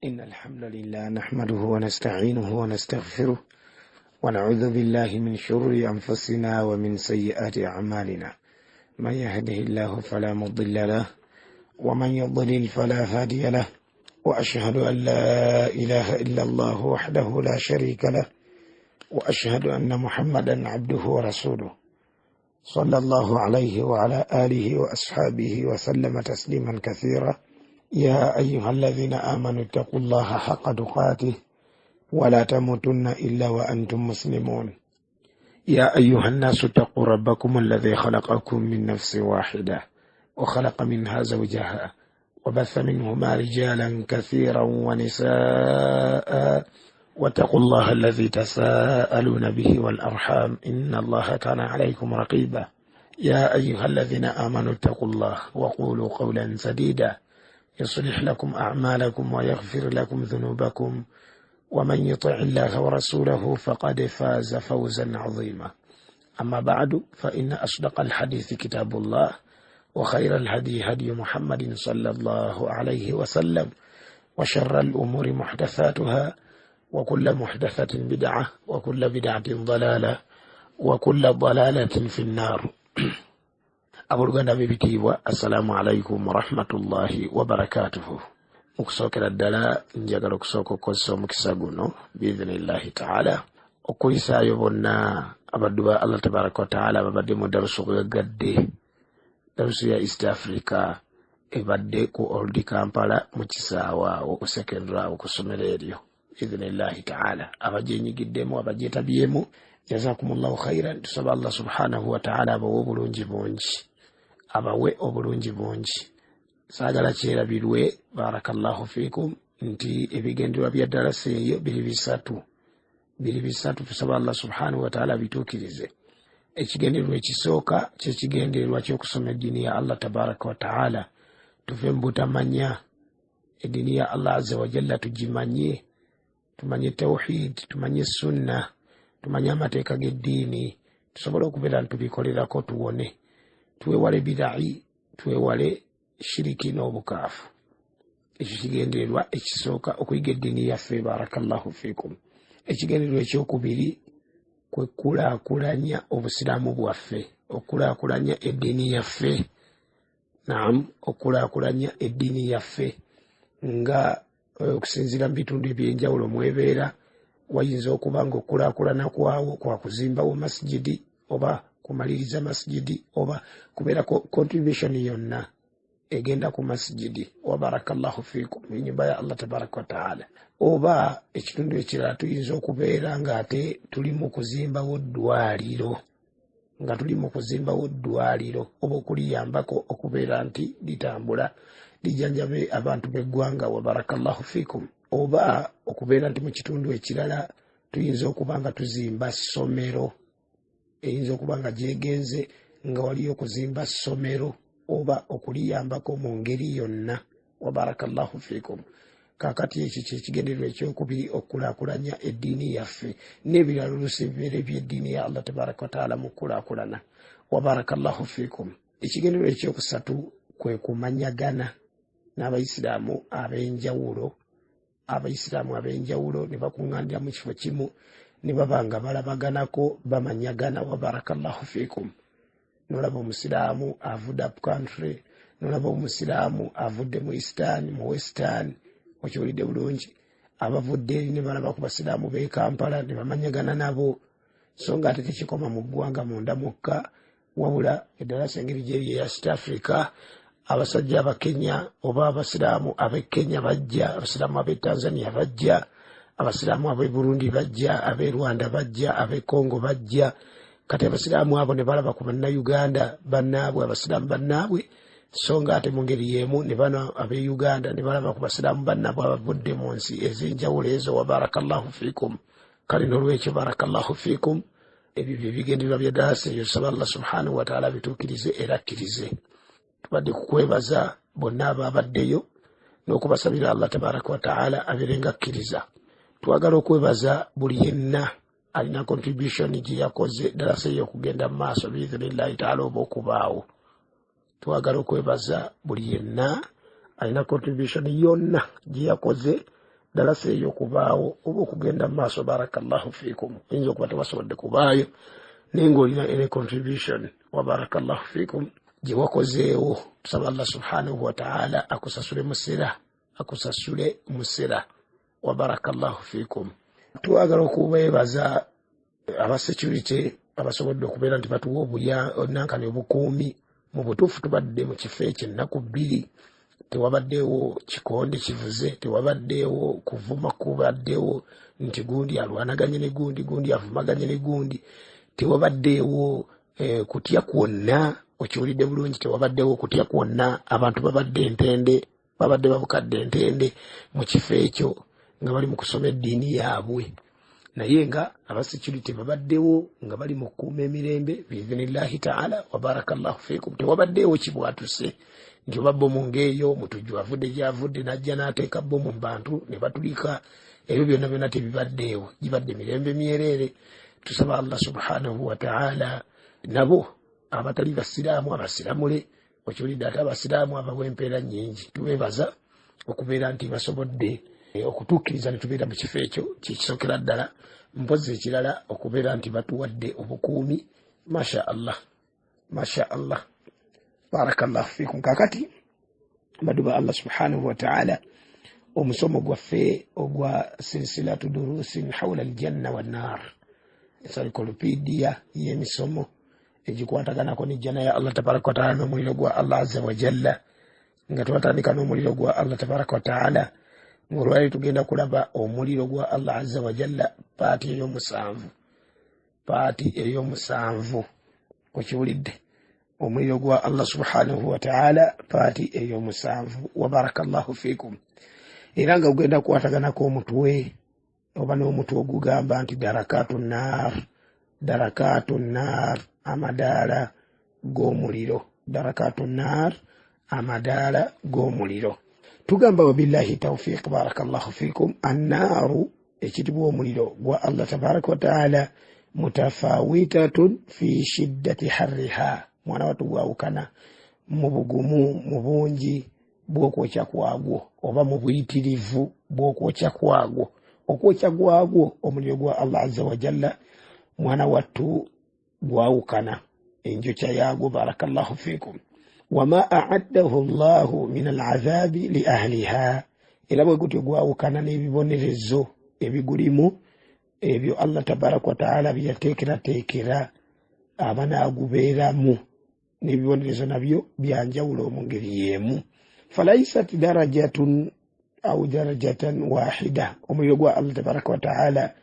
إن الحمد لله نحمده ونستعينه ونستغفره ونعوذ بالله من شرور أنفسنا ومن سيئات أعمالنا. من يهده الله فلا مضل له ومن يضلل فلا هادي له، وأشهد أن لا إله إلا الله وحده لا شريك له، وأشهد أن محمدا عبده ورسوله صلى الله عليه وعلى آله وأصحابه وسلم تسليما كثيرا. يا أيها الذين آمنوا اتقوا الله حق تقاته ولا تموتن إلا وأنتم مسلمون. يا أيها الناس اتقوا ربكم الذي خلقكم من نفس واحدة وخلق منها زوجها وبث منهما رجالا كثيرا ونساء، واتقوا الله الذي تساءلون به والأرحام إن الله كان عليكم رقيبا. يا أيها الذين آمنوا اتقوا الله وقولوا قولا سديدا يصلح لكم أعمالكم ويغفر لكم ذنوبكم، ومن يطع الله ورسوله فقد فاز فوزا عظيما. أما بعد، فإن أصدق الحديث كتاب الله، وخير الهدي هدي محمد صلى الله عليه وسلم، وشر الأمور محدثاتها، وكل محدثة بدعة، وكل بدعة ضلالة، وكل ضلالة في النار. Aburuganda bibitiibwa, assalamu alaikum warahmatullahi wabarakatuhu. Mukusookera ddala njagala okusooka okukozesa omukisa guno biidhinillahi taala okuyisaayo bonna abaddu ba Allah tabaraka wa taala ababadde mu darusu gaggadde, darusu ya East Africa ebadde ku Old Kampala mu kisaawa okusekendera okusomera eryo biidhinillahi taala. Abagyenyigiddemu, abagyetabyemu, jazakumullahu khairan. Tusaba Allah subhanahu wa taala abawe obulungi bungi, abawe obulungi bungi. Saagala kyerabirwe, barakallahu fikum, nti ebigendererwa bya darasa eyo biri bisatu. Tusaba Allah subhanahu wa taala bituukirize. Ekigendererwa ekisooka kyekigendererwa ky'okusoma eddiini ya Allah tabaraka wa taala, tuve mu butamanya eddiini ya Allah azza wa jalla, tugimanye, tumanye tawhid, tumanye sunna, tumanye amateeka g'eddiini, tusobole okubeera ntubikolerako tuwone, tuwewale bidai, tuwewale shiriki n'obukaafu. Ekyo kigendererwa ekisooka, okuyiga eddiini yaffe, barakallahu fikum. Ekigendererwa ekyokubiri kwe kulaakulanya obusiraamu bwaffe, okulaakulanya eddiini yaffe. Naam, okulaakulanya eddiini yaffe nga okusinziira mu bitundu ebyenjawulo mwebeera. Wayinza okuba nga okulaakulana kwawo kwa kuzimbawo masjidi, oba kumaliriza masjidi, oba kubeera contribution yonna egenda ku masjidi, wa barakallahu fikum, ennyumba ya Allah tabaraka wa taala. Oba ekitundu ekirala tuyinza okubeera nga ate tuli mu kuzimbawo ddwaliro, oba okuliyambako okubeera nti litambula lijjanjabe abantu b'eggwanga, wa barakallahu fikum. Oba okubeera nti mu kitundu ekirala tuyinza okuba nga tuzimba ssomero, eyinza okuba nga gyegenze nga waliyo okuzimba ssomero oba okuliyambako mu ngeri yonna, wa barakallahu fikum. Kaakati ekyo kyekigendererwa ekyokubiri, okulaakulanya eddiini yaffe n'ebirala oluusi ebibeera eby'eddiini ya Allah tabaraka wa taala mu kulaakulana, wa barakallahu fikum. Ekigendererwa ekyokusatu kwe kumanyagana n'Abayisiraamu ab'enjawulo ne bakuŋŋaanira mu kifo kimu ne baba nga balabaganako, bamanyagana, wa barakallahu fikum. Nolaba omusiraamu avudde up country, nolaba omusiraamu avudde mu eastern, mu western, okiwulidde bulungi. Abavudde eri ne balaba ku basiraamu b'e Kampala ne bamanyagana nabo. So nga ate tekikoma mu ggwanga munda mukka, wabula eddalasa engeri gy'eri eya East Africa, abasajja abakenya oba abasiraamu ab'e Kenya bajja, abasiraamu ab'e Tanzania bajja, abasiraamu ab'e Burundi bajja, ab'e Rwanda bajja, ab'e Congo bajja. Kati abasiraamu abo ne balaba ku bannayuganda bannaabwe, abasiraamu bannaabwe, so nga ate mu ngeri y'emu ne bano ab'e Uganda ne balaba ku basiraamu bannaabwe abavudde mu nsi ez'enjawulo ezo, wa barakallahu fikum. Kale n'olwekyo barakallahu fikum, ebyo bye bigendererwa bya darasa eyo. Saba Allah subhanahu wa taala bituukirize era akkirize. Tubadde kukwebaza bonna ababaddeyo n'okubasabira Allah tabaraka wa taala abeerenga akkiriza. Twagala okwebaza buli yenna alina contribution gye yakoze darasa eyo okugenda mu maaso biidhinillahi taala oba okubaawo. Twagala okwebaza buli yenna alina contribution yonna gye yakoze dalasa eyo kubaawo oba okugenda mu maaso barakallahu fiikum oyinza okuba tebasobodde kubaayo naye ng'olina ene contribution wa barakallahu fiikum gye wakozeewo tusaba Allah subhanahu wa ta'ala akusasule musira wa barakallahu fiikum. Twagala okubeebaza aba security abasobodde okubeera nti batuwa obunankani obukuumi. Mu butuufu tubadde mu kifo ekyo ennaku bbiri, tewabaddeewo kikonde kivuze, tewabaddeewo kuvuma kubaddeewo nti gundi alwanaganye ne gundi avumaganye ne gundi, tewabaddeewo kutya kwonna. Okiwulidde bulungi, tewabaddeewo kutya kwonna. Abantu babadde babukadde entende mu kifo ekyo nga bali mu kusoma eddiini yaabwe, naye nga abasecurity babaddewo nga bali mu kukuuma emirembe biidhinillahi ta'ala wa barakallahu fiikum. Tewabaddeewo kibwatuse nti oba bbomu ng'eyo mutujju avudde gy'avudde n'ajja n'ateeka bbomu mu bantu ne batulika. Ebyo byonna tebibaddeewo, gibadde mirembe myereere. Tusaba Allah subhanahu wa ta'ala nabo abatali basiraamu abasiramule. Okiwulidde ate abasiraamu abawa empeera nnyingi. Tubeebaza okubeera nti basobodde okutuukiriza ne tubeera mu kifo ekyo kyekisookera ddala. Mpozi ekirala okubeera nti batuwadde obukuumi. Masha Allah barakallahu fiikum. Kakati baduba Allah subhanahu wa ta'ala omusomo gwaffe ogwa silsilatu durusin hawla aljanna wannar, encyclopedia y'emisomo egikwataganako n'ejjana ya Allah tabaraka wa ta'ala n'omuliro gwa Allah azza wa jalla, nga twatandika n'omuliro gwa Allah tabaraka wa ta'ala. Olwali tugenda kulaba omuliro gwa Allah azza wa jalla paati ey'omusanvu. Okiwulidde, omuliro gwa Allah subhanahu wa ta'ala paati ey'omusanvu wa barakallahu fiikum. Era nga ugenda kwataganako omutwe oba n'omutwe ogugamba nti darakatun nar amadaala g'omuliro. Tugamba wabillahi tawfiq barakallahu fiikum. Annaaru ekitibwa omuliro gwa Allah tabaraka wa ta'ala mutafawitatun fi shiddati harriha, mwana watu gwawukana mu bugumu mu bungi bw'okwokya kwagwo oba mu buyitirivu bw'okwokya kwagwo. Okwokya gwagwo omuliro gwa Allah azza wa jalla mwana wattu gwawukana enjokya yaagwo barakallahu fiikum. Wama a'addahu Allahu min al'adhabi li ahliha, era bwe gutyo gwawukana n'ebibonerezo ebigulimu ebyo Allah tabaraka wa ta'ala byateekerateekera abanaagubeeramu, n'ebibonerezo nabyo byanjawulo mu ngeri y'emu. Falaisat darajatun au darajatan wahida, omuliro gwa Allah tabaraka wa ta'ala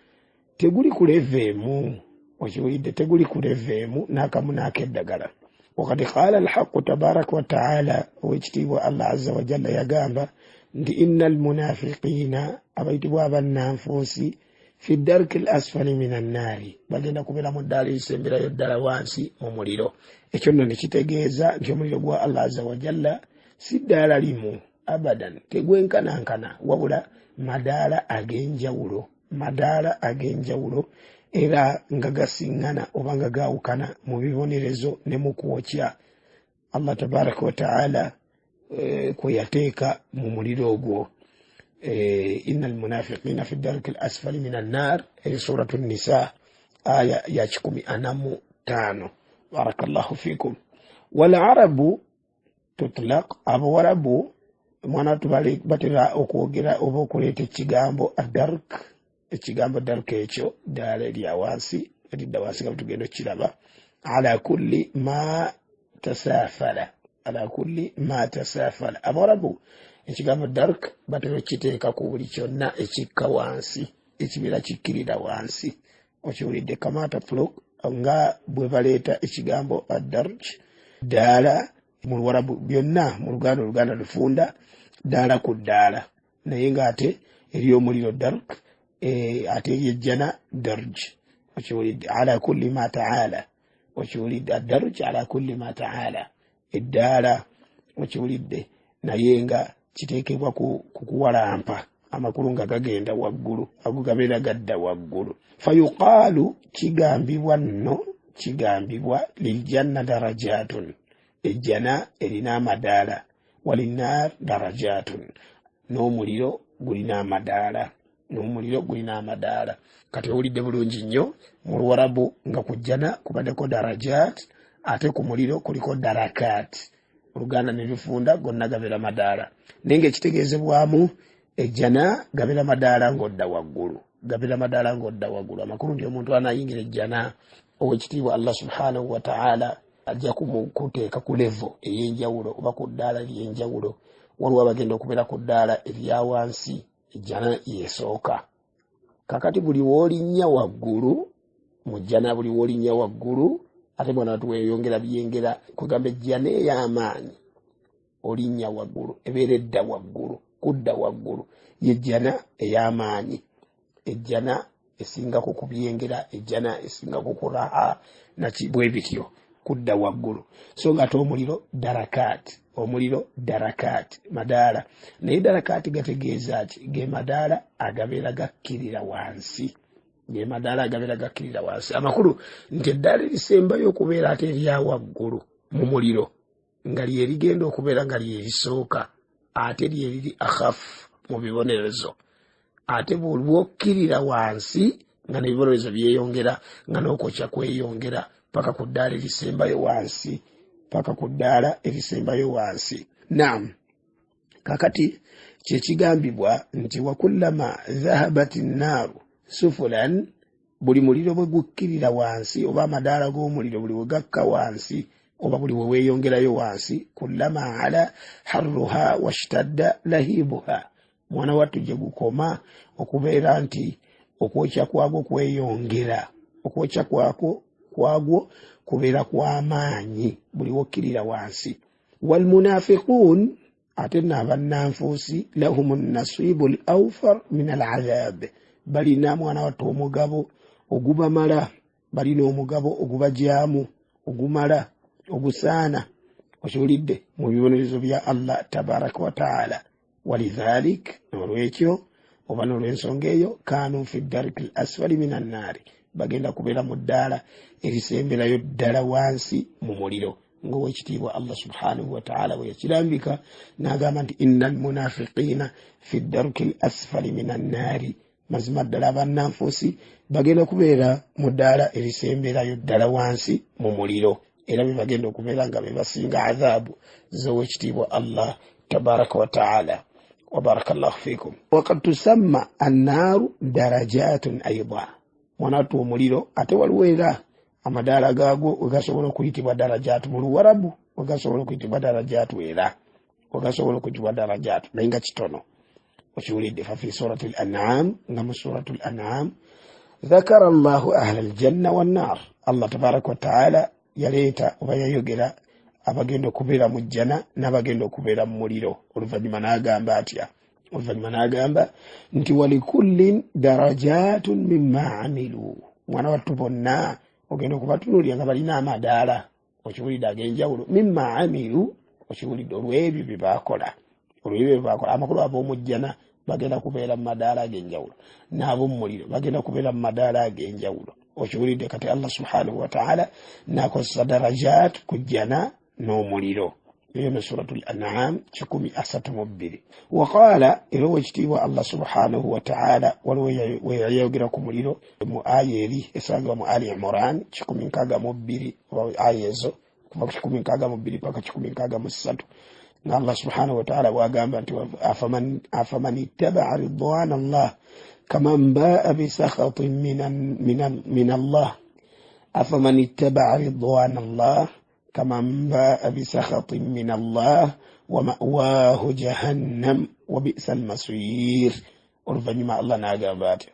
teguli kuleveemu. Okiwulidde, teguli kuleveemu n'akamu n'akeddagala. Wakati qala alhaqu tabaraka wa ta'ala, owekitiibwa Allah azza wa jalla yagamba nti innal munafiqina, abayitibwa abannanfuusi, fi darki al-asfali minan naari, bagenda kubeera mu ddaala erisemberayo ddala wansi mu muliro. Ekyo nno ne kitegeeza nti omuliro gwa Allah azza wa jalla si ddaala limu abadan, tegwenkanankana, wabula madaala ag'enjawulo era nga gasiŋŋana oba nga gaawukana mu bibonerezo ne mu kwokya Allah tabaraka wa ta'ala kwe yateeka mu muliro ogwo. Innal munafiqina fi darki al-asfali minan nar, suratu Nisa aya ya 15. Barakallahu fikum. Wal arabu tutlaq, abawarabu mwana tubali batera okwogera oba okuleeta ekigambo dark ekyo ddaala erya wansi eridda wansi nga tugenda okiraba. Ala kulli ma tasaafala. Abawarabu ekigambo dark batera okiteeka ku buli kyonna ekikka wansi, ekibeera kikkirira wansi. Okiwulidde, kamata plok nga bwe baleeta ekigambo adarj ddaala mu Luwarabu byonna mu Luganda lufunda ddaala ku ddaala, naye ng'ate eri omuliro dark, ate eryejjana darj. Okiwulidde, ala kulli ma ta'ala. Okiwulidde, adarj ala kulli ma ta'ala, eddaala. Okiwulidde, naye nga kiteekebwa ku kuwalampa, amakulu nga gagenda waggulu, ago gabeera gadda waggulu. Fayuqaalu, kigambibwa liljanna darajatun, ejjana erina amadaala, walinnar darajatun, n'omuliro gulina amadaala n'omuliro gulina amadaala. Kati owulidde bulungi nnyo mu Luwarabu nga ku jjana kubaddeko darajat ate ku muliro kuliko darakat. Oluganda ne lufunda gonna gabeera madaala naye ng'ekitegeezebwamu ejjana gabeera madaala ng'odda waggulu, gabeera madaala ng'odda waggulu. Amakulu nti omuntu anayingira ejjana owekitiibwa Allah subhanahu wa ta'ala ajja kumukuteeka ku levo ey'enjawulo oba ku ddaala ery'enjawulo. Waliwo abagenda okubeera ku ddaala erya wansi, ejjana yeesooka. Kakati buli w'olinnya waggulu mu jjana, buli w'olinnya waggulu ate bona tuweyongera byengera kugamba ejjana ey'amaanyi olinnya waggulu ebeera edda waggulu, kudda waggulu yejjana ey'amaanyi, ejjana esingako ku byengera, ejjana esingako ku raha bwe bityo kudda waggulu. So nga ate omuliro darakaati, omuliro darakaati madaala, naye darakaati gategeeza ki? Ge madaala agabeera gakkirira wansi, ge madaala agabeera gakkirira wansi. Amakulu nti eddaala erisembayo okubeera ate erya waggulu mu muliro nga lye rigenda okubeera nga lye lisooka, ate lye riri akhafu mu bibonerezo, ate bw'okkirira wansi nga n'ebibonerezo byeyongera nga n'okwokya kweyongera paka ku ddaala erisembayo wansi, paka ku ddaala erisembayo wansi. Naam, kakati kyekigambibwa nti wakullama dhahabat nnaaru sufulan, buli muliro bwe gukkirira wansi oba amadaala g'omuliro buli we gakka wansi oba buli we weeyongerayo wansi, kullama ala harruha washtadda lahibuha, mwana wattu gye gukoma okubeera nti okwokya kwagwo kweyongera, okwokya kwagwo kubeera kw'amaanyi buli wokkirira wansi. Walmunafiqun, ate n'abannanfuusi, lahumu nasibu al-awfar min al-adhab, balina mwana wattu omugabo ogubamala, balina omugabo ogubajaamu ogumala ogusaana, okiwulidde, mu bibonerezo bya Allah tabaraka wa taala. Walidhalik, n'olwekyo oba n'olw'ensonga eyo, kaanu fi darki al-asfali min annaari, bagenda kubeera mu ddaala erisemberayo ddala wansi mu muliro, ng'owekitiibwa Allah subhanahu wa ta'ala bwe yakirambika n'agamba nti inna almunafiqiina fi darki al-asfali min annaari, mazima ddala abannanfuusi bagenda kubeera mu ddaala erisemberayo ddala wansi mu muliro, era be bagenda okubeera nga be basinga adhaabu z'owekitiibwa Allah tabaraka wa ta'ala. Wabarakallahu fikum. Waqad tusamma annaaru darajatun ayda, mwana wattu omuliro ate waliwo era amadaala gaagwo wegasobola okuyitibwa darajaatu mu Luwarabu, wegasobola okuyitibwa darajaatu era wegasobola okuyitibwa darajaatu naye nga kitono, okiwulidde. Fa fi surati al-an'am, nga mu suratu al-an'am dhakara Allahu ahla al-janna wan-naar, Allah tabaraka wa ta'ala yaleeta oba yayogera abagenda okubeera mu jjana n'abagenda okubeera mu muliro. Oluvannyuma n'agamba atya? Oluvannyuma n'agamba nti walikullin darajatun mimma amilu, mwana wattu bonna ogenda okubatunuulira nga balina amadaala, okiwulidde, ag'enjawulo, mimma amilu, okiwulidde, olw'ebyo bye baakola, olw'ebyo bye baakola. Amakulu ab'omu jjana bagenda kubeera mu madaala ag'enjawulo, n'ab'omu muliro bagenda kubeera mu madaala ag'enjawulo, okiwulidde. Kati Allah subhanahu wa ta'ala n'akozesa darajat ku jjana n'omuliro. Eyo mu suratul an'am 132. Waqaala, era owekitiibwa Allah subhanahu wa ta'ala waliwo weyayogera ku muliro mu aya eri esangibwa mu Ali Imran 162, oba aya ezo kuva ku 162 paka 163, nga Allah subhanahu wa ta'ala bwagamba nti afaman ittaba'a ridwana Allah kaman ba'a bisakhatin min Allah, afaman ittaba'a ridwana Allah كمن باء بسخط من الله ومأواه جهنم وبئس المصير. oluvannyuma Allah n'agamba ati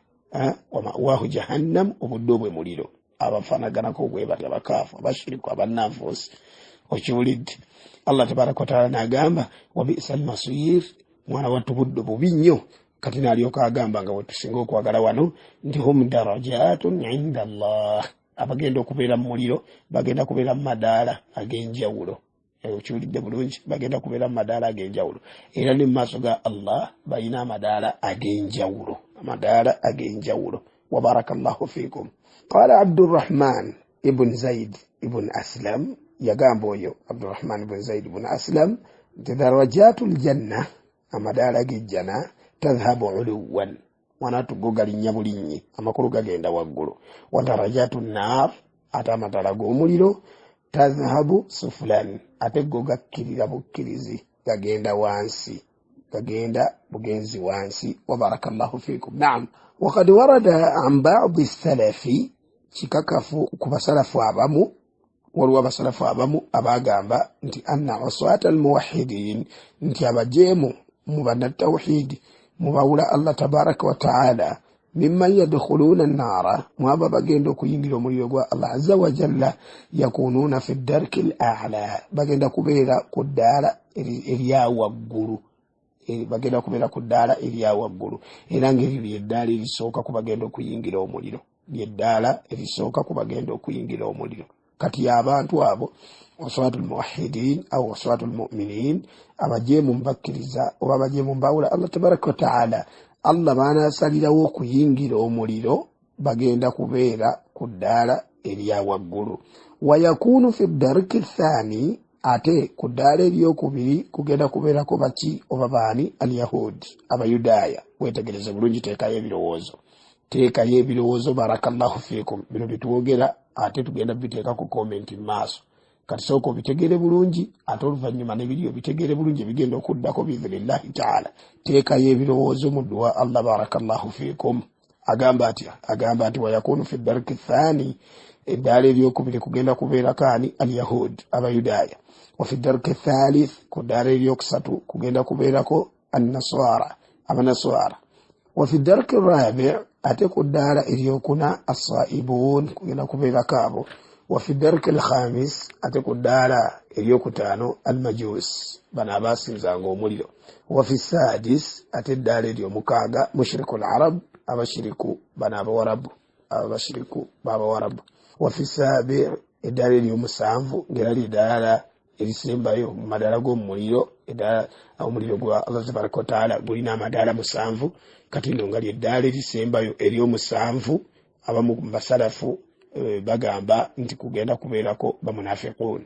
wama'waahu jahannam, obudde bwe muliro, abafaanaganako bwe bati abakaafu, abashiriku, abannanfuusi, okiwulidde. Allah tabaraka wa taala n'agamba wabi'sa almasir, mwana wattu budde bubi nnyo. Kati n'alyoka agamba nga wetusinga okwagala wano nti hum darajatun inda Allah, abagenda okubeera mu muliro bagenda kubeera mu madaala ag'enjawulo. Okiwulidde bulungi, bagenda kubeera mu madaala ag'enjawulo, era ne mu maaso ga Allah balina amadaala ag'enjawulo, amadaala ag'enjawulo. Wabarakallahu fikum. Qala Abdurrahman ibn Zaid ibn Aslam, yagamba oyo Abdurrahman ibn Zaid ibn Aslam nti darajatul janna, amadaala g'ejjana, tadhhabu uluwan mwanatu go galinnya bulinyi amakulu gagenda waggulu wa darajatu nnar ate amatala g'omuliro tadhhabu suflan ate go gakkirira bukkirizi gagenda wansi gagenda bugenzi wansi wa barakallahu fikum. Naam, وقد ورد عن بعض السلف kikakafu ku basalafu abamu waliwo abasalafu abamu abagamba nti anna uswata almuwahhidin nti abajeemu mu bannatawhidi mu bawula Allah tabaraka wa ta'ala mimman yadkhuluna an-nara mwaba bagenda okuyingira omuliro gwa Allah azza wa jalla yakununa fi ad-darki al-a'la bagenda kubeera ku ddaala erya waggulu bagenda kubeera ku ddaala erya waggulu era ngeri ly'eddaala erisooka ku bagenda okuyingira omuliro ly'eddaala erisooka ku bagenda okuyingira omuliro. Kati abantu abo waswatul muwahhidin au waswatul mu'minin abajeemu mbakkiriza oba abajeemu mbawula Allah tabaraka wa ta'ala Allah baanasalirawo okuyingira omuliro bagenda kubeera ku ddaala erya waggulu. Wayakunu fi darki thani ate ku ddaala eryokubiri kugenda kubeerako baki oba baani alyahudi abayudaaya. Wetegereze bulungi, teekayo ebirowoozo barakallahu fikum. Bino bitwogera ate tugenda biteeka ku comment maaso kati sooka obitegere bulungi ate oluvannyuma n'ebiriyo bitegere bulungi bigenda okuddako biidhnillahi ta'ala. Teekayo ebirowoozo mu dduwa Allah barakallahu fikum. Agamba ati wayakunu fi darki thani eddaala eryokubiri kugenda kubeera kaani alyahud abayudaaya. Wa fi darki thalith ku ddaala eryokusatu kugenda kubeerako annaswara abanaswara. Wa fi darki rabi' ate ku ddaala eryokuna as-saibun kugenda kubeera kaabo. Wa fi darki al-khamis ate ku ddaala eryokutaano al-majus bano abaasinzanga omuliro. Wa fi sadis ate eddaala eryomukaaga mushriku al-arab abashiriku bano abawarabu abashiriku b'abawarabu. Wa fi sabi' eddaala eryomusanvu ng'era ly'eddaala erisembayo mu madaala g'omuliro. Eddaala omuliro gwa Allah tabaraka wa ta'ala gulina amadaala musanvu kati nno nga ly'eddaala erisembayo ery'omusanvu abamu mu basalafu bagamba nti kugenda kubeerako bamunafiqun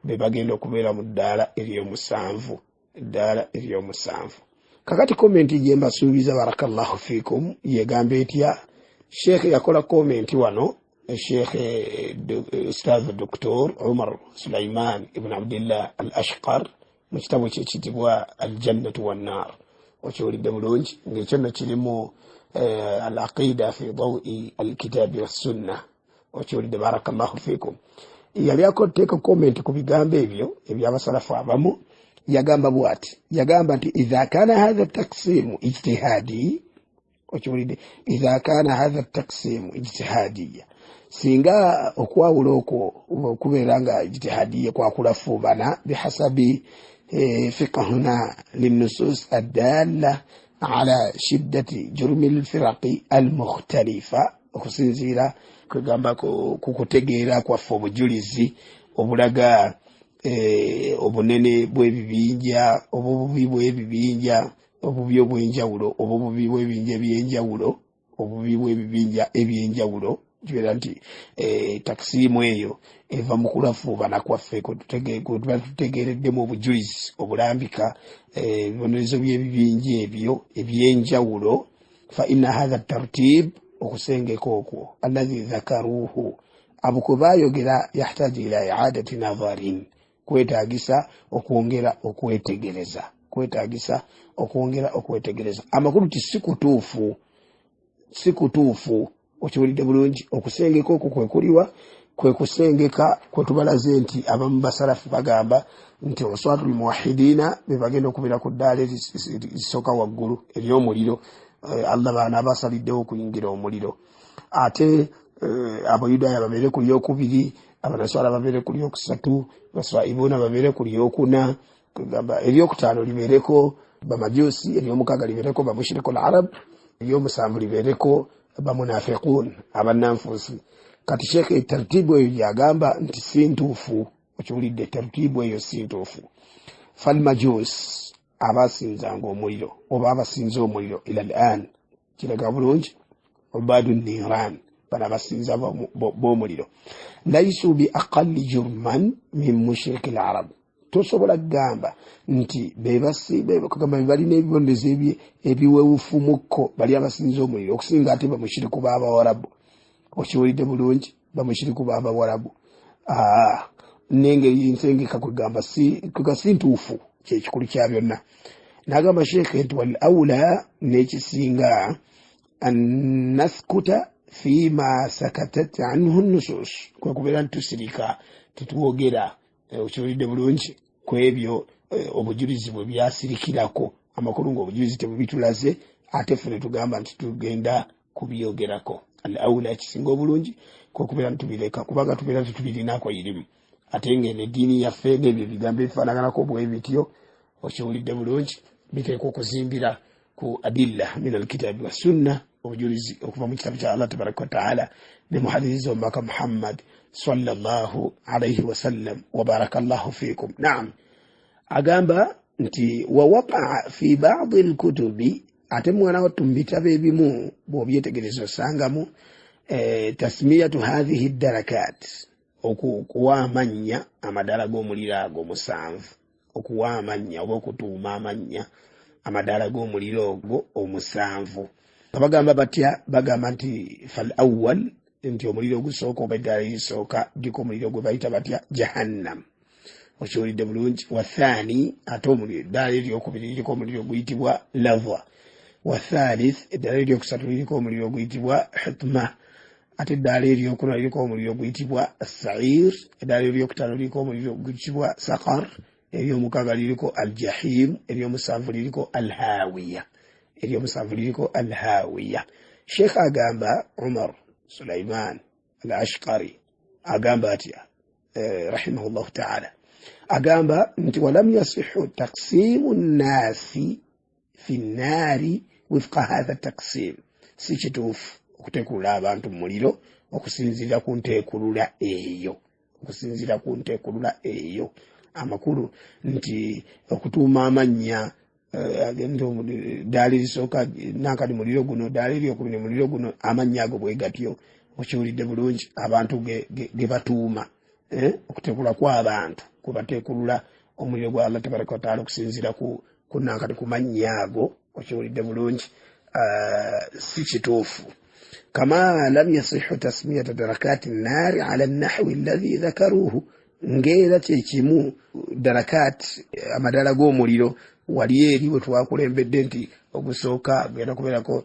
be bagenda okubeera mu ddaala ery'omusanvu eddaala ery'omusanvu. Kakati komenti gye mbasuubiza barakallahu fikum yegamba etya? Sheikh yakola komenti wano Sheikh Ustadh Dr. Umar Sulaiman ibn Abdillah al-Ashqar mu kitabo kye kitibwa al-Jannatu wan-Nar. Okiwulidde bulungi ng'ekyo nno kirimu al-aqida fi dawi al-kitabi was-sunnah. Okiwulidde barakallahu fikum. Yali akoteeka komenti ku bigambo ebyo ebyabasalafu abamu. Yagamba bwati, yagamba nti idha kana hadha taksimu ijtihadi. Okiwulidde, idha kana hadha taksimu ijtihadiya, singa okwawula okwo okubeera nga ijtihadiya kwakulafuubana bihasabi fiqhuna linnusus addalla ala shiddati jurmi alfiraqi almukhtalifa, okusinziira kwegamba kukutegeera kwaffe obujulizi obulaga obunene bw'ebibinja obububi bw'ebibinja obubi obw'enjawulo obububi bw'ebinja ebyenjawulo obubi bw'ebibinja ebyenjawulo. Kibeera nti takisiimu eyo eva mu kulafuubana kwaffe kwe tuba tutegeereddemu obujulizi obulambika ebibonerezo by'ebibinja ebyo ebyenjawulo. Fa inna hadha tartib okusengeka okwo alladhi dhakaruhu abo kwe baayogera yahtaji ila i'adati nadharin, kwetaagisa okwongera okwetegereza, kwetaagisa okwongera okwetegereza. Amakulu ti si kutuufu. Okiwulidde bulungi, okusengeka okwo kwe kuliwa kwe kusengeka kwe tubalaze nti abamu basalafu bagamba nti uswatul muwahhidina be bagenda okubeera ku ddaala erisooka waggulu ery'omuliro. Allah baana abasaliddewo okuyingira omuliro. Ate abayudaaya babeere ku lyokubiri, abanaswala babeere ku lyokusatu, baswaibuna babeere ku lyokuna, kugamba eryokutaano libeereko bamajusi, eryomukaaga libeereko bamushriku al-arab, ery'omusanvu libeereko bamunafiqun abannanfuusi. Kati Sheikh tartibu eyo yagamba nti si ntuufu. Okiwulidde, tartibu eyo si ntuufu. Falmajus abasinzanga omuliro oba abasinza omuliro ila al-an kiraga bulungi ubadu niran bana abasinza b'omuliro laisu bi aqalli jurman min mushrik al-arab, tosobola gamba nti kugamba balina ebibonezo ebiwewufumukko bali abasinza omuliro okusinga ate bamushiriku b'Abawarabu. Okiwulidde bulungi, bamushiriku b'Abawarabu. N'engeri nsengeka kugamba si ntuufu kyekikulu kya byonna. N'agamba Sheekh nti wal awla n'ekisinga annaskuta fima sakatat anhu nusus, kwe kubeera ntusirika tetwogera okiwulidde bulungi ku ebyo obujulizi bwe byasirikirako amakulu ng'obujulizi tebubitulaze ate ffe tugamba nti tugenda kubyogerako. Al awla kisinga obulungi kwe kubeera ntubireka kubanga tubeera tetubirinako irimu ate ng'eno eddiini yaffe n'ebyo ebigambo ebifaanaganako bwe bityo okiwulidde bulungi biteekwa okuzimbira ku adilla min alkitabi wa sunna, obujulizi okuva mu kitabu kya Allah tabaraka wa taala ne muhadisi omubaka Muhammad sallallahu alayhi wa sallam wa barakallahu fikum. Naam, agamba nti wa waqa'a fi ba'd alkutubi, ate mwana wattu mu bitabo ebimu bw'obyetegereza osangamu tasmiyatu hadhihi darakat, okuwa amannya amadala g'omuliro ago musanvu, okuwa amannya oba okutuuma amannya amadala g'omuliro ogwo omusanvu. Bagamba batya? Bagamba nti fal awwal, nti omuliro ogusooka oba eddala erisooka diko omuliro gwe bayita batya? Jahannam. Okiwulidde bulungi. Wa thani, ate omuliro eddala eryokubiri liriko omuliro guyitibwa lava. Wa thalith, eddala eryokusatu liriko omuliro guyitibwa hitma. Ate eddala eryokuna liriko omuliro guyitibwa sa'ir. Eddala eryokutaano liriko omuliro guyitibwa saqar. Eryomukaga liriko aljahim. Eryomusanvu liriko alhawiya. Eryomusanvu liriko alhawiya. Sheikh agamba Umar Sulaiman al-Ashqari agamba atya rahimahullahu ta'ala, agamba nti walam yasihu taqsimu nnasi fi nnari wifqa hadha taqsim, si kituufu okutekulula abantu mu muliro okusinziira ku nteekulula eyo, okusinziira ku nteekulula eyo. Amakulu nti okutuuma amannya daali lisooka nankadi muliro guno, daali eryokubiri muliro guno, amannya ago bwe gatyo. Okiwulidde bulungi, abantu ge batuuma okuteekula kw'abantu kubateekulula omuliro gwa Allah tabaraka wa taala okusinziira ku nankadi ku mannya ago. Okiwulidde bulungi, si kituufu. Kama lam yasihu tasmiyata darakati nnari ala nnahwi alladhi dhakaruhu, ng'era kyekimu darakat amadala g'omuliro wali eri bwe twakulembedde nti ogusooka genda kubeerako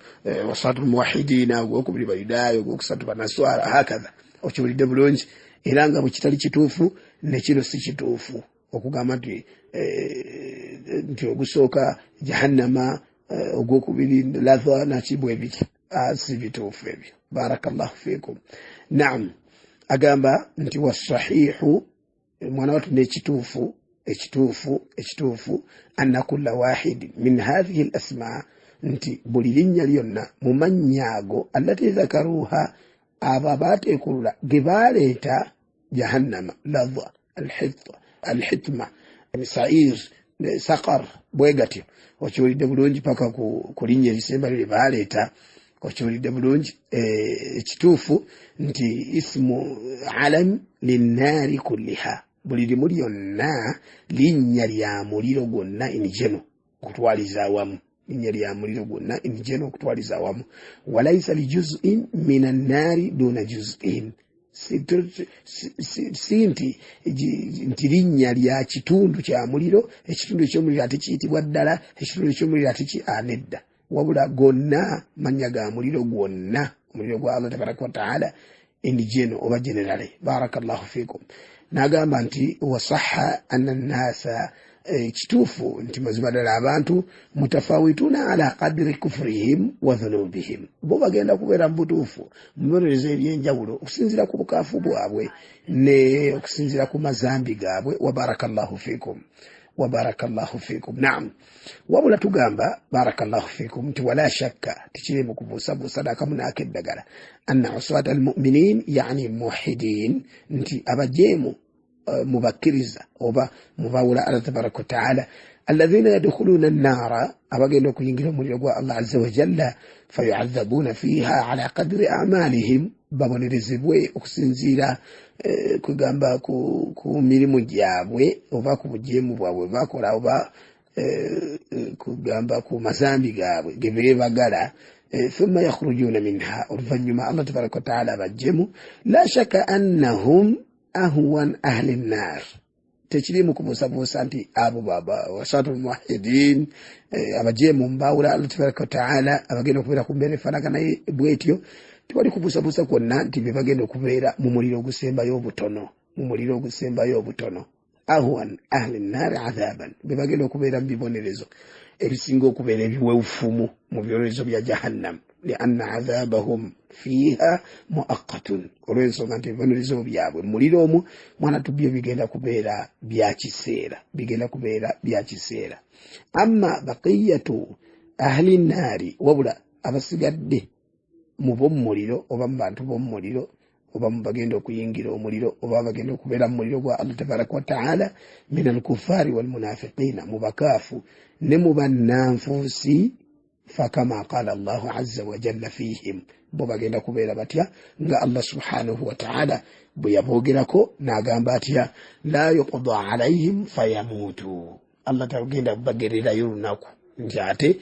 wasatu muwahidina, ogwokubiri bayudaayo, ogwokusatu banaswara, hakadha. Okiwulidde bulungi, era nga bwe kitali kituufu ne kino si kituufu okugamba nti ogusooka jahannama, ogwokubiri ladha nakibwe biti, si bituufu ebyo. Barakallahu fikum. Naam, agamba nti wasahihu, mwana watu ekituufu anna kulla wahid min hadhihi al-asma, nti buli linnya lyonna mu mannya ago allati dhakaruha abo baateekulula ge baaleeta jahannama, ladha, alhitma, sa'ir, saqar, bwe gatyo. Okiwulidde bulungi paka ku linnya erisemba lye baaleeta. Okiwulidde bulungi, ekituufu nti ismu alam linnaari kulliha, buli limu lyonna linnya lya muliro gwonna injeno okutwaliza awamu, linnya lya muliro gwonna injeno okutwaliza awamu. Walaysa lijuz'in min annaari duna juz'in, si nti linnya lya kitundu kya muliro, ekitundu eky'omuliro ate kiyitibwa ddala, ekitundu eky'omuliro ate anedda, wabula gonna mannya ga muliro gwonna, omuliro gwa Allah tabaraka wa taala injeno oba generale. Barakallahu fikum. N'agamba nti wasaha anna nnasa, kituufu nti mazima ddala abantu mutafawituna ala qadri kufrihim wa dhunubihim, bo bagenda kubeera mu butuufu mu bibonerezo eby'enjawulo okusinziira ku bukaafu bwabwe ne okusinziira ku mazambi gaabwe. Wa barakallahu fikum, wa barakallahu fikum. Naam, wabula tugamba barakallahu fikum nti wala shakka, tikirimu kubuusabuusa n'akamu n'akeddagala, anna uswata almu'minin yani muwahidin, nti abajeemu mubakkiriza oba mubawula Allah tabaraka wa taala alladhina yadkhuluna an-nara abagenda okuyingira omuliro gwa Allah azza wa jalla fayu'adhabuna fiha ala qadri a'malihim babonerezebwe okusinziira kugamba ku mirimu gyabwe oba ku bujeemu bwabwe bakola oba kugamba ku mazambi gaabwe gebeebagala thumma yakhrujuna minha oluvannyuma Allah tabaraka wa ta'ala bajjemu la shaka annahum ahwan ahli an-nar tekirimu kubuusabuusa nti abo baba wasatul muwahhidin abajeemu mbawula Allah tabaraka wa ta'ala abagenda okubeera ku mbeera efaanagana bwetyo tewali kubuusabuusa kwonna nti be bagenda okubeera mu muliro ogusembayo obutono ahwan ahli an-nar adhaban be bagenda okubeera mu bibonerezo ebisinga okubeera ebiweufumu mu bibonerezo bya jahannam lianna adhabahum fiha muaqqatun olw'ensonga nti ebibonerezo byabwe muliro omwo mwana tubyo bigenda kubeera bya kiseera amma baqiyatu ahli an-nari wabula abasigadde mu bomuliro oba mu bantu bomuliro oba mu bagenda okuyingira omuliro oba bagenda okubeera mu muliro gwa Allah tabaraka wa ta'ala min al-kuffari wal munafiqina mu bakaafu ne mu bannanfuusi fakama qala Allahu azza wa jalla fihim bo bagenda kubeera batya nga Allah subhanahu wa ta'ala bwe yaboogerako n'agamba atya la yuqda alayhim fayamutu Allah tagenda bagererayo lunaku nti ate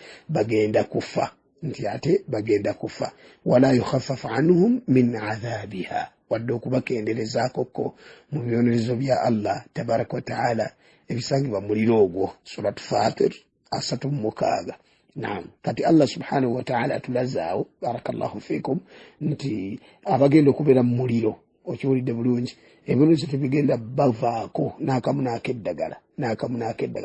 bagenda kufa wala yukhaffafu anhum min adhabiha wadde okubakenderezaako mu bibonerezo bya Allah tabaraka wa ta'ala ebisangibwa muliro ogwo surat Fatir 36. Naam, kati Allah subhanahu wa ta'ala tulazaawo barakallahu fikum nti abagenda okubeera mu muliro okiwulidde bulungi ebibonerezo tebigenda bavaako n'akamu n'akeddagala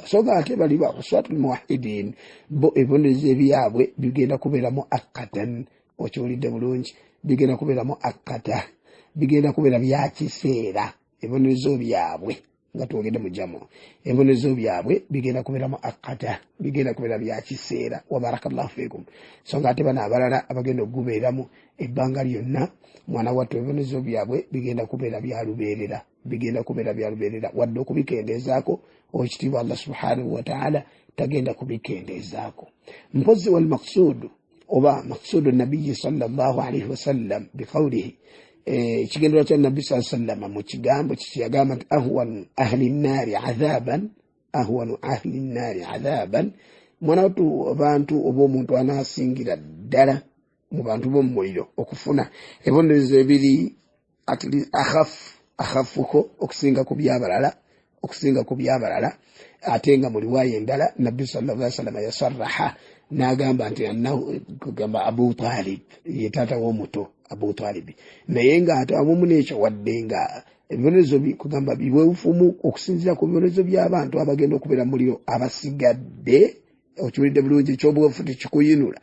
so nga ate bali ba uswatul muwahhidin bo ebibonerezo ebyabwe bigenda kubeera muakkatan okiwulidde bulungi bigenda kubeera muakkata bigenda kubeera bya kiseera ebibonerezo byabwe nga twogedde mu jamu ebibonerezo byabwe bigenda kubeera muakkata bigenda kubeera bya kiseera wa barakallahu fikum so nga ate bano abalala abagenda okugubeeramu ebbanga lyonna mwana wattu ebibonerezo byabwe bigenda kubeera bya lubeerera wadde okubikendeezaako ekitiibwa Allah subhanahu wa ta'ala tagenda kubikendeezaako mpozi wal maqsuud oba maqsuudu nabiyyi sallallahu alayhi wasallam biqawlihi kigendera kya nabbi sallallahu alayhi wasallam mu kigambo kiyagamba nti ahwanu ahli nnaari adhaban mwana wattu abantu oba omuntu anaasingira ddala mu bantu b'omu muliro okufuna ebibonerezo ebiri akhafuko okusinga ku byabalala ate nga mu riwaaya endala nabbi sallallahu alayhi wasallam yasarraha n'agamba nti kugamba Abu Talib ye taata w'omuto Abu Talib naye nga ate awamu n'ekyo wadde nga ebibonerezo kugamba biweefumu okusinziira ku bibonerezo by'abantu abagenda okubeera mu muliro abasigadde okiwulidde bulungi ekyobuweefu tekikuyinula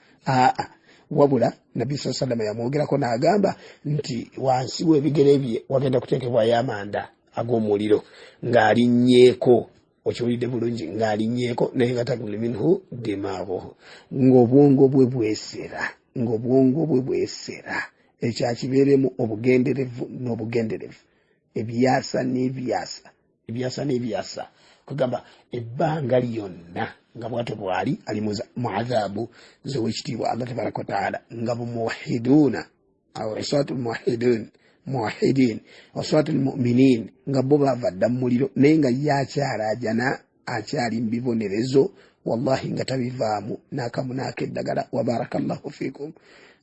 wabula nabbi sallallahu alayhi wasallam yamwogerako n'agamba nti wansi w'ebigere bye wagenda kuteekebwayo amanda ag'omuliro ng'alinnyeeko okiwulidde bulungi ng'alinnyeeko naye nga tagulu minhu dimaabuhu ng'obwongo bwe bwesera ekyakibeeremu obugenderevu n'obugenderevu ebyasa n'ebyasa kugamba ebbanga lyonna nga bwate bwali ali mu adhabu z'owekitiibwa Allah tabaraka wa ta'ala nga bumuwahhiduuna aw iswatul muwahhidin waswatul mu'minin nga bo bavadda mu muliro naye nga yakyalajana akyali mu bibonerezo wallahi nga tabivaamu n'akamu n'akeddagala wa barakallahu fikum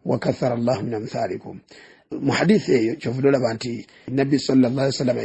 wa kathara Allahu min amthalikum mu hadithi eyo kyovudde olaba nti nabbi sallallahu alayhi wasallam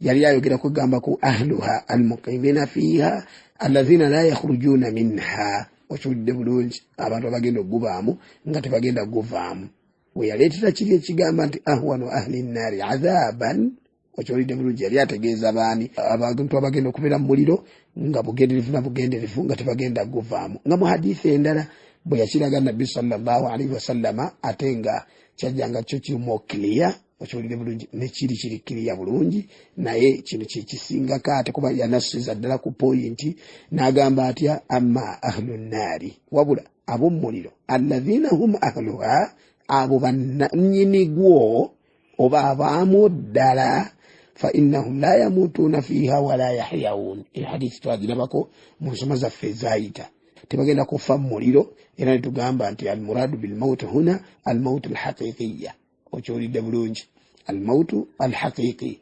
yali ayogera kugamba ku ahluha almuqimina fiha alladhina la yakhrujuna minha okiwulidde bulungi abantu abagenda okugubaamu nga tebagenda kuguvaamu we yaleetera kiri ekigamba nti ahwanu ahli nnaari adhaban okiwulidde bulungi yali ategeeza baani abantu abagenda okubeera mu muliro nga bugenderevu nga tebagenda kuguvaamu nga mu hadithi endala bwe yakiraga nabbi sallallahu alayhi wasallama ate nga kyajjanga kyo kimokiliya okiwulidde bulungi nekiri kirikiriya bulungi naye kino kyekisingako ate kuba yanasusiza ddala ku poyinti n'agamba atya amma ahlu nnaari wabula ab'omuliro alladhina hum ahluha abo bannanyini gwo oba abaamu ddala فإنهم لا يموتون فيها ولا يحيون الحديث تواجدبako musoma zaffe zaayita tebagenda kufa mu muliro era ne tugamba nti almuradu bilmauti huna almautu alhaqiqiya okyolidde bulungi almautu alhaqiqi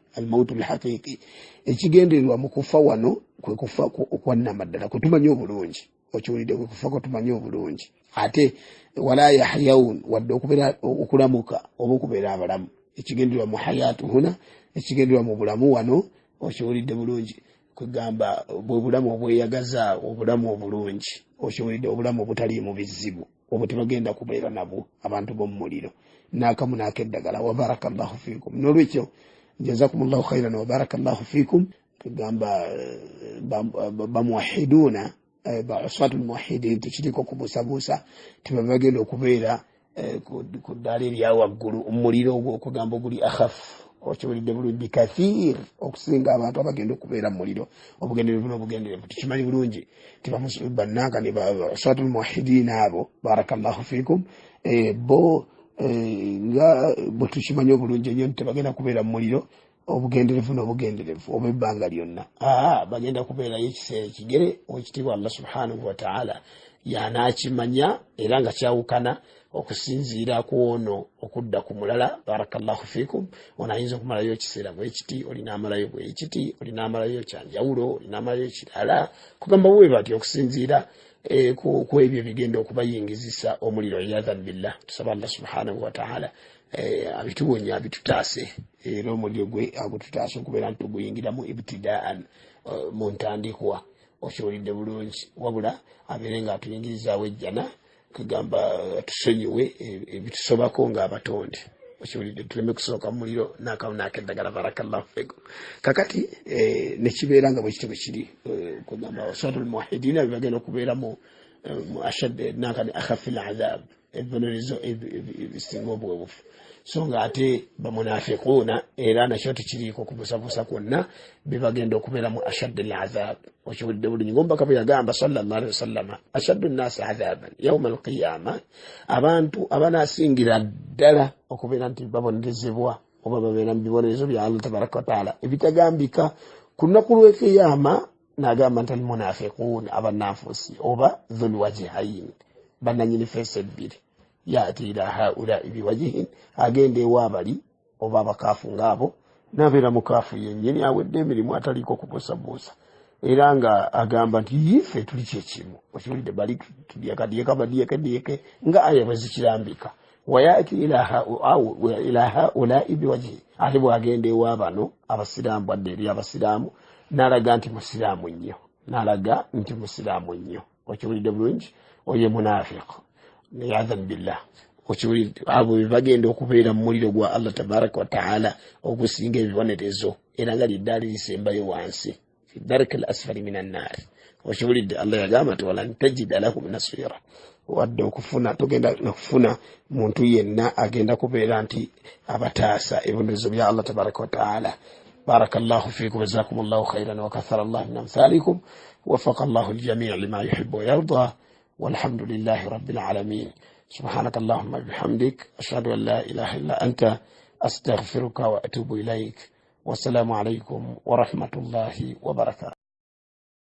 ekigendererwa mu kufa wano kwe kufa okwannamaddala kwe tumanyi obulungi okyolidde kwe kufa kwe tumanyi obulungi ate wala yahyawun wadde okubeera okulamuka oba okubeera abalamu ekigendererwa mu hayatu huna ekigendererwa mu bulamu wano okyolidde bulungi kugamba bwe bulamu obweyagaza obulamu obulungi okyolidde obulamu obutali mu bizibu obwo tebagenda kubeera nabwo abantu b'omu muliro n'akamu n'akeddagala wa barakallahu fikum n'olwekyo jazakumullahu khairan wa barakallahu fikum kugamba bamuwahiduuna baswatu muwahidin tekiriko kubuusabuusa tebagenda okubeera ku ddaala erya waggulu omuliro ogwo okugamba oguli akhafu okyolidde bulungi bikathir okusinga abantu abagenda okubeera mu muliro obugenderevu n'obugenderevu tukimanyi bulungi bannanka ne baswatu muwahidin abo barakallahu fikum bo nga bwe tukimanyi obulungi ennyo nti tebagenda kubeera mu muliro obugenderevu n'obugenderevu obw'ebbanga lyonna bagenda kubeerayo ekiseera ekigere owekitiibwa Allah subhanahu wa ta'ala y'anaakimanya era nga kyawukana okusinziira ku ono okudda ku mulala barakallahu fikum ono ayinza okumalayo ekiseera bwekiti olinaamalayo bwekiti olinaamalayo kyanjawulo olinaamalayo kirala kugamba bwe bati okusinziira ku ebyo bigenda okubayingizisa omuliro iyadhan billah tusaba Allah subhanahu wa ta'ala abituwonya abitutaase era omuliro gwe agututaase okubeera nti tuguyingiramu ibtidaan mu ntandikwa okyolidde bulungi wabula abeere nga atuyingirizaawo ejjana kugamba tusonyiwe ebitusobako ng'abatonde okyolidde tuleme kusooka mu muliro n'akamu n'akeddagala barakallahu fikum kakati nekibeera nga bwe kityo bwe kiri kugamba waswatul muwahidina bibagenda okubeera mu ashad nakani akhafil azab ebibonerezo ebisinga obwebufu so nga ate bamunafiquuna era nakyo tekiriiko kubusabusa kwonna bibagenda okubeera mu ashad azab okiwulidde bulungi ngombaka bwe yagamba sallallahu alaihi wasallam ashaddu nnasi azaban yauma alqiyama abantu abanaasingira ddala okubeera nti babonerezebwa oba babeera mu bibonerezo bya Allah tabaraka wa taala ebitagambika ku lunaku lw'ekiyama n'agamba nti almunafiquun abananfusi oba dhul wajhain bannanyini feesi ebbiri yaati ila haulai biwajihin agenda ewaabali oba abakaafu ngaabo n'abeera mukaafu yennyini awedde emirimu ataliiko kubuusabuusa era nga agamba nti yife tuli kyekimu okiwulidde bali tudyekadyeka badyekedyeke nga aya bwe zikirambika wayaati ila haulai biwajihin ate bw'agenda ewaabano abasiraamu bwadde eri abasiraamu n'alaga nti musiraamu nnyo okiwulidde bulungi oye munafiq niyadhan billah okiwulidde abo bagenda okubeera mu muliro gwa Allah tabaraka wa ta'ala ogusinga ebibonerezo era nga liddaali lisembayo wansi fi darki al asfali min annar okiwulidde Allah yagamba nti walan tajida lahum nasira wadde togenda nakufuna muntu yenna agenda kubeera nti abataasa ebibonerezo bya Allah tabaraka wa ta'ala بارك الله فيكم وجزاكم الله خيرا وكثر الله من أمثالكم وفق الله الجميع لما يحب ويرضى والحمد لله رب العالمين سبحانك اللهم وبحمدك أشهد أن لا إله إلا أنت أستغفرك وأتوب إليك والسلام عليكم ورحمة الله وبركاته.